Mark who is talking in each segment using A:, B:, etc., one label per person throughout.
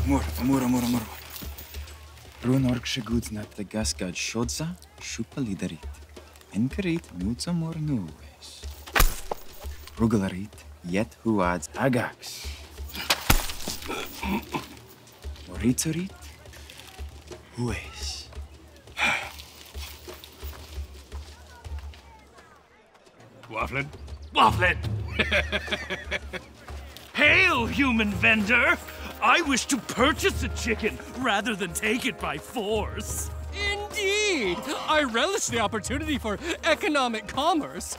A: Mur. Run orkshe goods nat the gasgad shodza, shupa liderit. Enkerit mutza mor nues. Rugalarit, yet huads agax. Moritzorit, hues.
B: Wafflin! Hail, human vendor! I wish to purchase a chicken rather than take it by force.
C: Indeed! I relish the opportunity for economic commerce.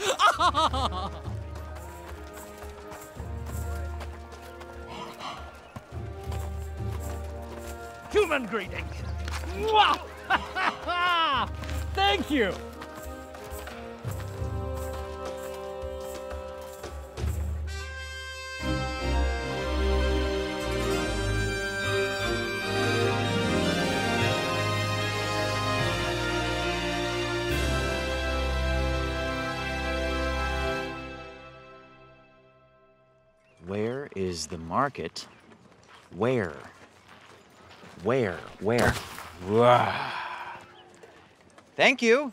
B: Human greeting.
C: Thank you!
A: Where is the market? Where? Wah. Thank you.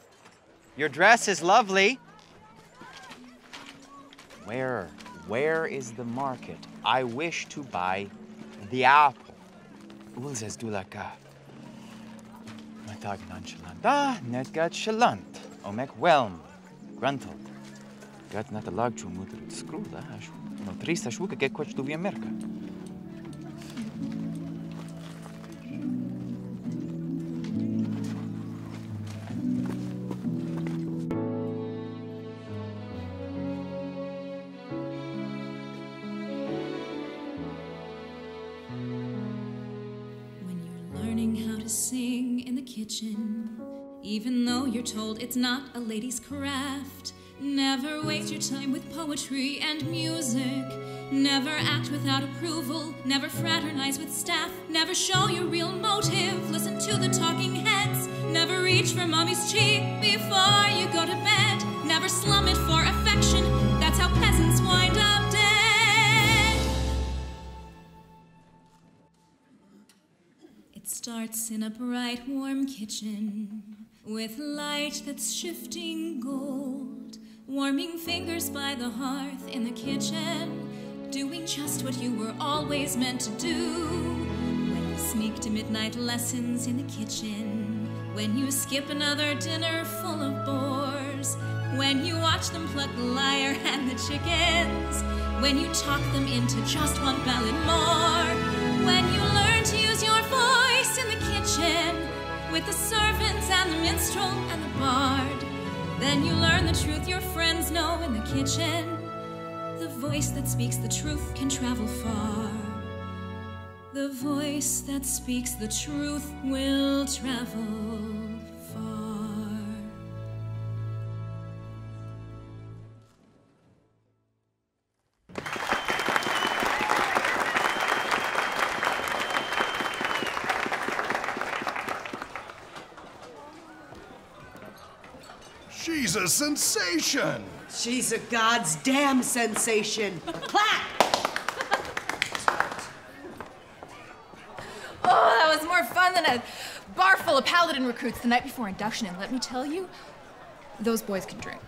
A: Your dress is lovely. Where is the market? I wish to buy the apple. Ulzes dulaka. Matag nonchalanta, netgat shalant. Omek whelm. Gruntled. Gat not a lag chu mutter skruda. No trista shuka get quach duvi America.
D: Sing in the kitchen, even though you're told it's not a lady's craft. Never waste your time with poetry and music. Never act without approval. Never fraternize with staff. Never show your real motive. Listen to the talking heads. Never reach for mommy's cheek before you go to bed. Never slum it for affection. That's how peasants wind up dead. Starts in a bright, warm kitchen with light that's shifting gold, warming fingers by the hearth in the kitchen, doing just what you were always meant to do. When you sneak to midnight lessons in the kitchen, when you skip another dinner full of bores, when you watch them pluck the lyre and the chickens, when you talk them into just one ballad more, when you learn to use your voice in the kitchen with the servants and the minstrel and the bard, then you learn the truth your friends know in the kitchen. The voice that speaks the truth can travel far. The voice that speaks the truth will travel far.
E: She's a sensation!
F: She's a God's damn sensation. Clap!
G: Oh, that was more fun than a bar full of paladin recruits the night before induction, and let me tell you, those boys can drink.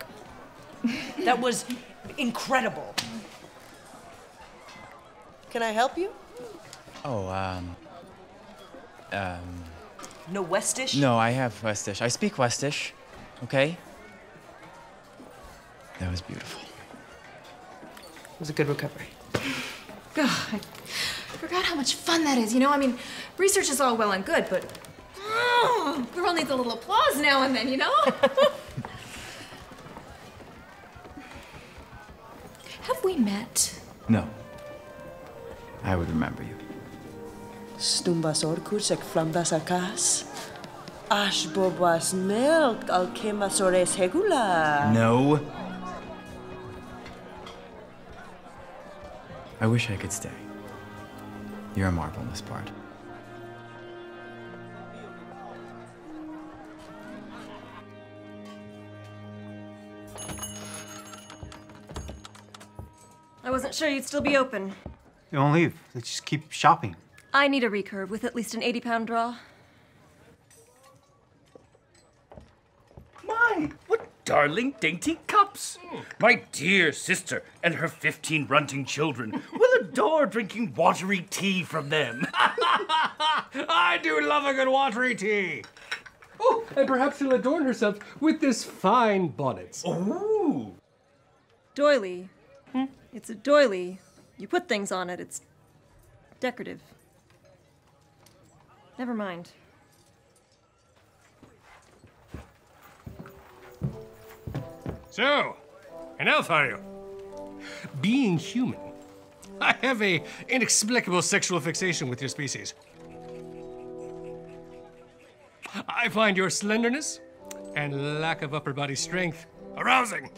F: That was incredible. Can I help you?
A: Oh,
F: No Westish?
A: No, I have Westish. I speak Westish, okay? That was beautiful.
F: It was a good recovery.
G: God, I forgot how much fun that is, you know? I mean, research is all well and good, but girl needs a little applause now and then, you know? Have we met?
A: No. I would remember you.
F: Stumbas orcus ec flambas acas. Ash bobas milk al kemasores hegula.
A: No. I wish I could stay. You're a marvel in this part.
H: I wasn't sure you'd still be open.
I: Don't leave. Let's just keep shopping.
H: I need a recurve with at least an 80-pound draw.
B: My, what darling dainty cups! My dear sister and her 15 runting children will adore drinking watery tea from them.
C: I do love a good watery tea. Oh, and perhaps she'll adorn herself with this fine bonnet.
B: Ooh!
H: Doily. It's a doily. You put things on it, it's decorative. Never mind.
C: So, an elf are you? Being human, I have a inexplicable sexual fixation with your species. I find your slenderness and lack of upper body strength arousing.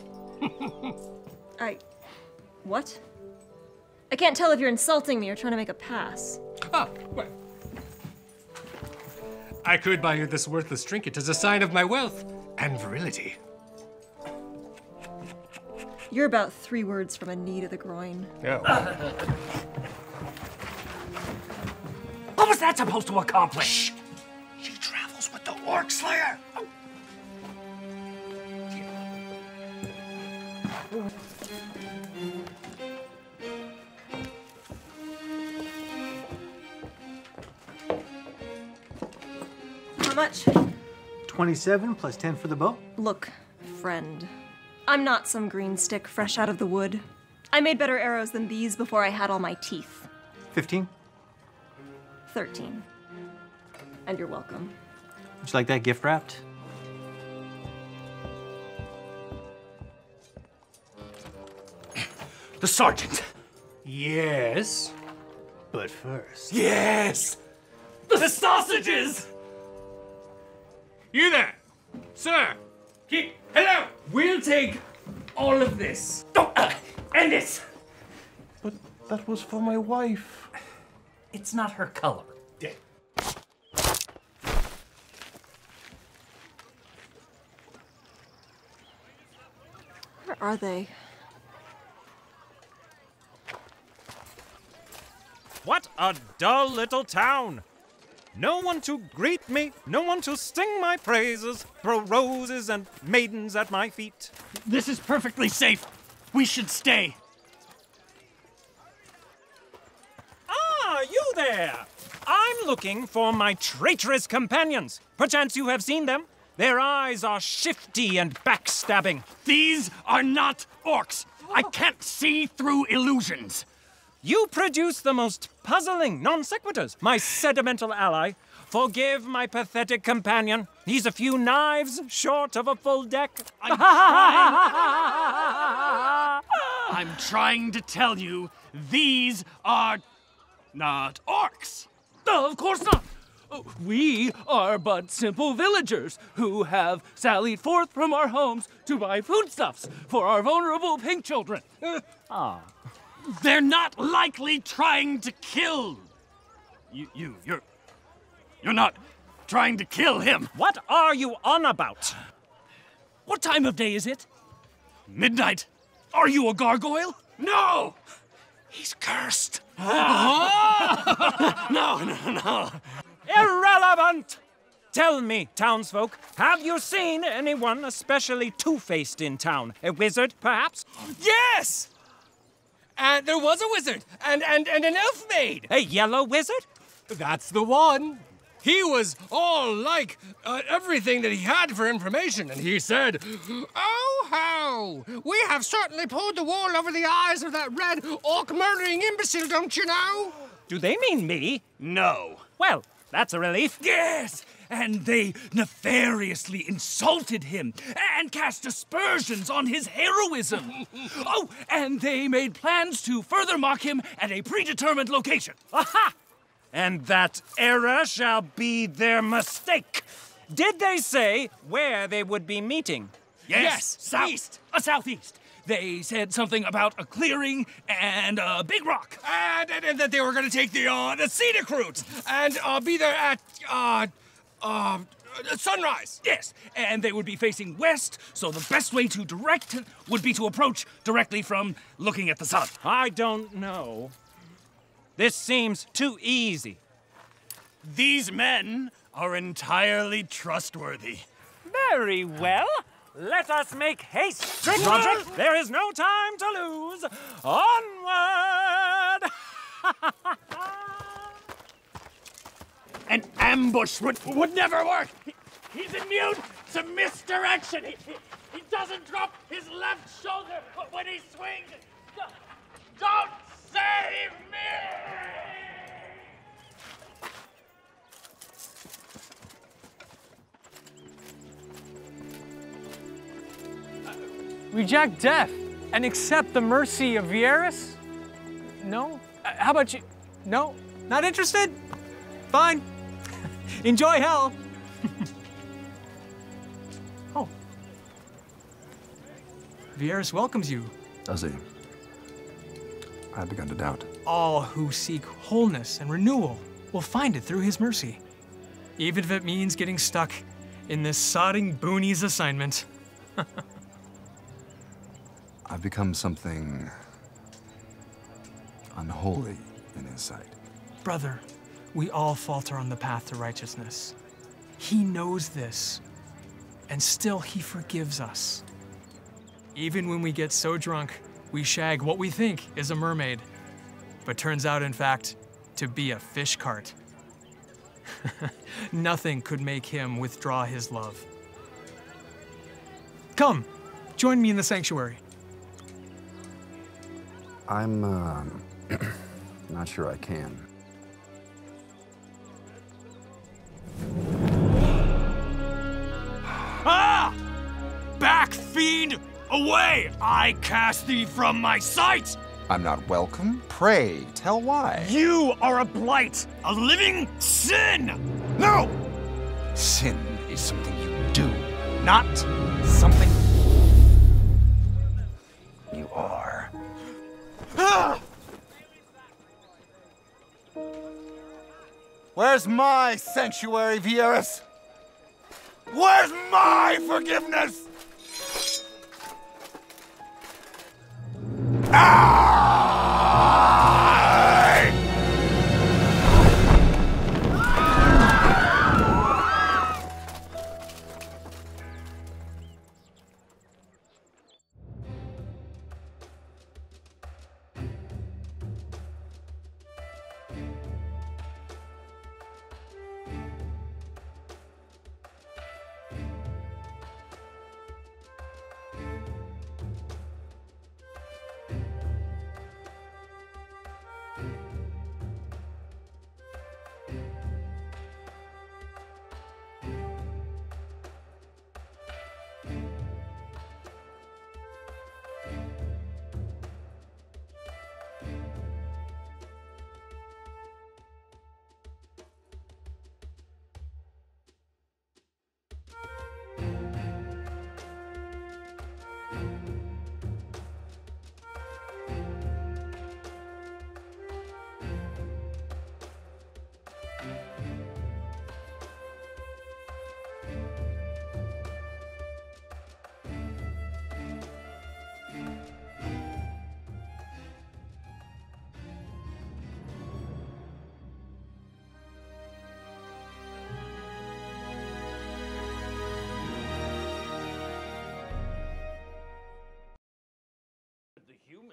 H: What? I can't tell if you're insulting me or trying to make a pass.
C: Well. I could buy you this worthless trinket as a sign of my wealth and virility.
H: You're about 3 words from a knee to the groin.
C: Oh.
B: What was that supposed to accomplish?
E: She travels with the Orc Slayer.
H: How much?
I: 27 plus 10 for the bow.
H: Look, friend. I'm not some green stick fresh out of the wood. I made better arrows than these before I had all my teeth.
I: 15.
H: 13. And you're welcome.
I: Would you like that gift wrapped?
B: The sergeant.
C: Yes, but first.
B: Yes! The sausages!
C: You there, sir.
B: Hello! We'll take all of this. Oh, and this.
E: But that was for my wife.
B: It's not her color.
H: Where are they?
J: What a dull little town! No one to greet me, no one to sing my praises, throw roses and maidens at my feet.
B: This is perfectly safe. We should stay.
J: Ah, you there! I'm looking for my traitorous companions. Perchance you have seen them? Their eyes are shifty and backstabbing.
B: These are not orcs. I can't see through illusions.
J: You produce the most puzzling non sequiturs, my sedimental ally. Forgive my pathetic companion. He's a few knives short of a full deck.
B: I'm trying to tell you, these are not orcs.
K: Of course not. We are but simple villagers who have sallied forth from our homes to buy foodstuffs for our vulnerable pink children.
B: They're not likely trying to kill. You're not trying to kill him.
J: What are you on about?
K: What time of day is it?
B: Midnight.
K: Are you a gargoyle?
B: No!
E: He's cursed.
B: No.
J: Irrelevant! Tell me, townsfolk, have you seen anyone especially two-faced in town? A wizard, perhaps?
C: Yes! And there was a wizard, and an elf maid.
J: A yellow wizard?
C: That's the one. He was all like everything that he had for information, and he said, "Oh, how! We have certainly pulled the wool over the eyes of that red orc-murdering imbecile, don't you know?"
J: Do they mean me?
B: No.
J: Well, that's a relief.
K: Yes, and they nefariously insulted him and cast aspersions on his heroism. Oh, and they made plans to further mock him at a predetermined location.
J: Aha! And that error shall be their mistake. Did they say where they would be meeting?
K: Yes, southeast. Southeast. They said something about a clearing and a big rock.
C: And that they were going to take the scenic route and be there at sunrise.
K: Yes, and they would be facing west, so the best way to direct would be to approach directly from looking at the sun.
J: I don't know. This seems too easy.
K: These men are entirely trustworthy.
J: Very well. Let us make haste. Roderick, there is no time to lose. Onward!
K: An ambush would never work. He's immune to misdirection. He doesn't drop his left shoulder when he swings. Don't save me!
C: Reject death and accept the mercy of Vieras? No? How about you? No? Not interested? Fine. Enjoy hell. Oh. Vieras welcomes you.
L: Does he? I had begun to doubt.
C: All who seek wholeness and renewal will find it through his mercy, even if it means getting stuck in this sodding boonies assignment.
L: I've become something unholy in his sight.
C: Brother, we all falter on the path to righteousness. He knows this, and still he forgives us. Even when we get so drunk, we shag what we think is a mermaid, but turns out, in fact, to be a fish cart. Nothing could make him withdraw his love. Come, join me in the sanctuary.
L: I'm, not sure I can.
K: Ah! Back, fiend! Away! I cast thee from my sight!
M: I'm not welcome? Pray, tell why.
K: You are a blight! A living sin! No!
M: Sin is something you do, not something you are.
K: Ah!
M: Where's my sanctuary, Vieras? Where's my forgiveness?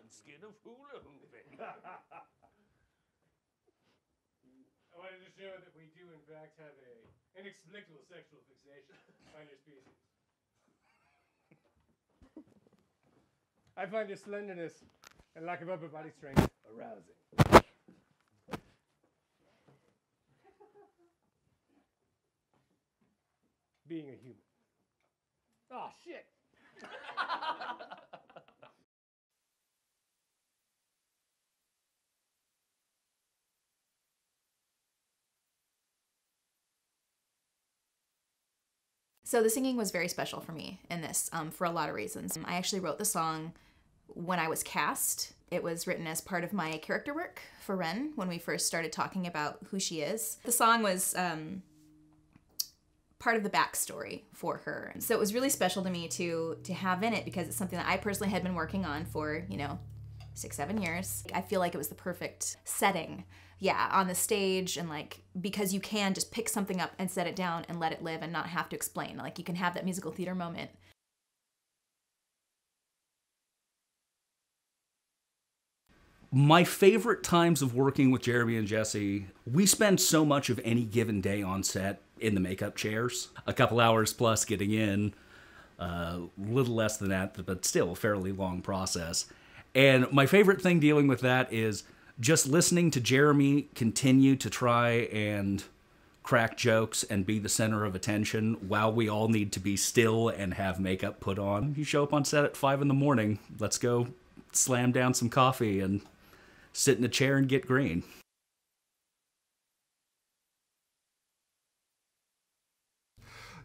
J: Skin of hula hooping.
C: I wanted to show that we do, in fact, have an inexplicable sexual fixation on your species. I find your slenderness and lack of upper body strength arousing. Being a human. Oh, shit.
G: So the singing was very special for me in this, for a lot of reasons. I actually wrote the song when I was cast. It was written as part of my character work for Ren when we first started talking about who she is. The song was part of the backstory for her. So it was really special to me to have in it because it's something that I personally had been working on for, 6-7 years. I feel like it was the perfect setting. Yeah, on the stage, and like, because you can just pick something up and set it down and let it live and not have to explain. Like, you can have that musical theater moment.
K: My favorite times of working with Jeremy and Jesse, we spend so much of any given day on set in the makeup chairs. A couple hours plus getting in, little less than that, but still a fairly long process. And my favorite thing dealing with that is just listening to Jeremy continue to try and crack jokes and be the center of attention while we all need to be still and have makeup put on. You show up on set at 5 in the morning, let's go slam down some coffee and sit in a chair and get green.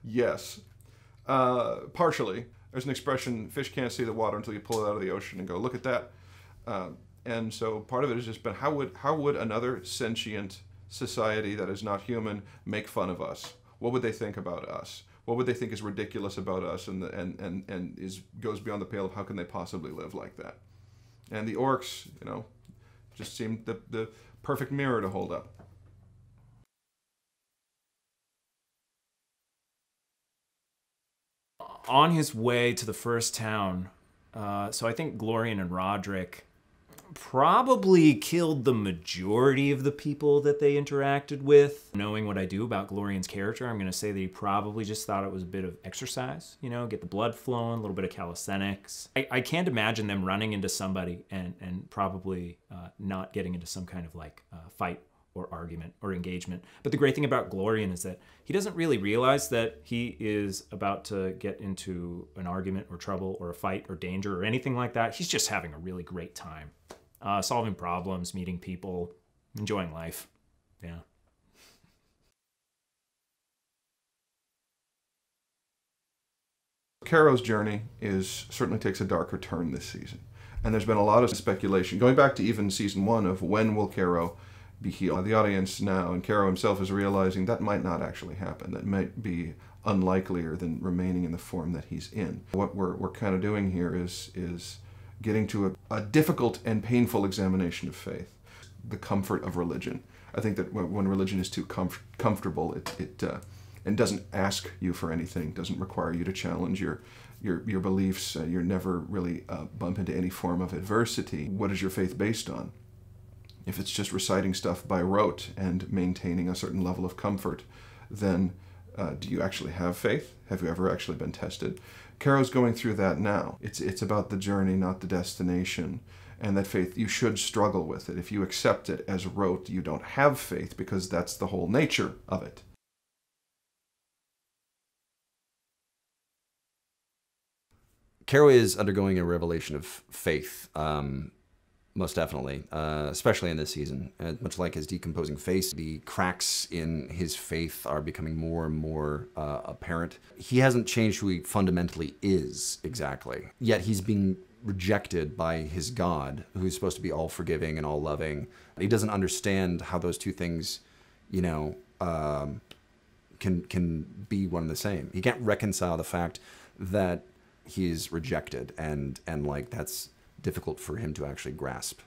L: Yes. Partially. There's an expression, fish can't see the water until you pull it out of the ocean and go, look at that. And so part of it has just been, how would another sentient society that is not human make fun of us? What would they think about us? What would they think is ridiculous about us and goes beyond the pale of how can they possibly live like that? And the orcs, you know, just seemed the perfect mirror to hold up.
N: On his way to the first town, so I think GLORION and Roderick probably killed the majority of the people that they interacted with. Knowing what I do about GLORION's character, I'm going to say that he probably just thought it was a bit of exercise, you know, get the blood flowing, a little bit of calisthenics. I can't imagine them running into somebody and probably not getting into some kind of like fight or argument or engagement. But the great thing about GLORION is that he doesn't really realize that he is about to get into an argument or trouble or a fight or danger or anything like that. He's just having a really great time. Solving problems, meeting people, enjoying life. Yeah.
L: CARROW'S journey certainly takes a darker turn this season. And there's been a lot of speculation, going back to even season 1, of when will CARROW be healed. The audience now, and CARROW himself, is realizing that might not actually happen. That might be unlikelier than remaining in the form that he's in. What we're kind of doing here is getting to a difficult and painful examination of faith, the comfort of religion. I think that when religion is too comfortable, and doesn't ask you for anything, doesn't require you to challenge your beliefs, you're never really bump into any form of adversity. What is your faith based on? If it's just reciting stuff by rote and maintaining a certain level of comfort, then do you actually have faith? Have you ever actually been tested? CARROW'S going through that now. It's about the journey, not the destination. And that faith, you should struggle with it. If you accept it as rote, you don't have faith, because that's the whole nature of it.
O: CARROW is undergoing a revelation of faith, most definitely, especially in this season. Much like his decomposing face, the cracks in his faith are becoming more and more apparent. He hasn't changed who he fundamentally is exactly, yet he's being rejected by his God, who's supposed to be all forgiving and all loving. He doesn't understand how those two things, you know, can be one and the same. He can't reconcile the fact that he's rejected, and like that's difficult for him to actually grasp.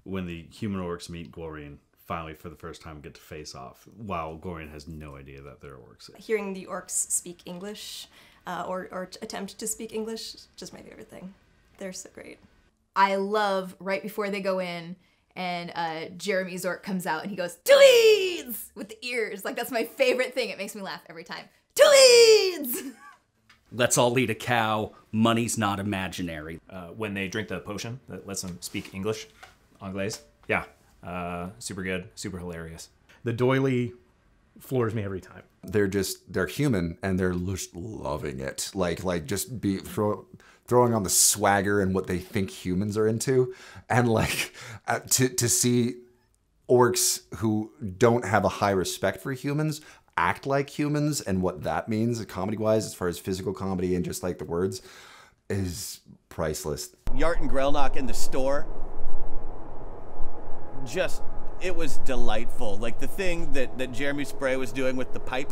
P: When the human orcs meet GLORION, finally for the first time get to face off, while GLORION has no idea that they're orcs.
H: Hearing the orcs speak English, or attempt to speak English, just my favorite thing. They're so great.
G: I love right before they go in, and Jeremy's orc comes out and he goes, "To Leeds!" with the ears. Like, that's my favorite thing. It makes me laugh every time. To Leeds!
K: Let's all eat a cow. Money's not imaginary.
N: When they drink the potion that lets them speak English, Anglaise, yeah, super good, super hilarious.
Q: The doily floors me every time.
O: They're human, and they're just loving it. Like just throwing on the swagger and what they think humans are into, and like to see orcs who don't have a high respect for humans act like humans, and what that means comedy-wise, as far as physical comedy and just like the words, is priceless.
R: Yart and Grelnock in the store, just, it was delightful. Like the thing that Jeremy Spray was doing with the pipe.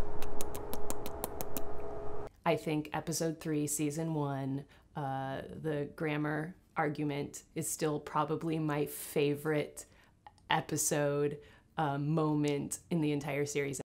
S: I think episode 3, season 1, the grammar argument is still probably my favorite episode moment in the entire series.